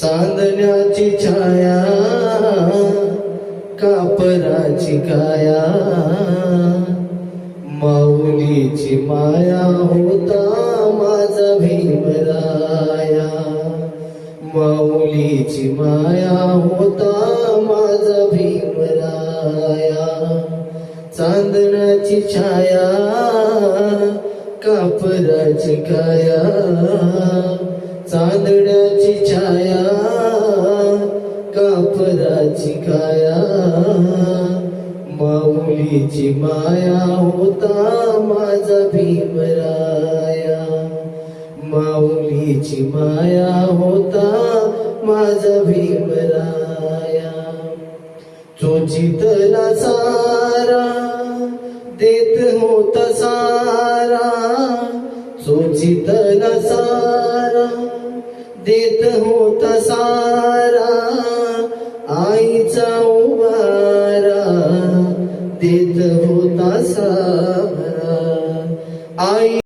चांदण्याची छाया कापराची काया माऊलीची माया होता माझा भीमराया माऊलीची माया होता माझा भीमराया चांदण्याची छाया कापराची काया चांदण्याची छाया कापराची काया माऊलीची माया होता माझा भीमराया माऊलीची माया होता माझा भीमराया चोचितला सारा देत होता सारा चोचितला सारा देत होता सारा आईचा उभारा देत होता सारा आई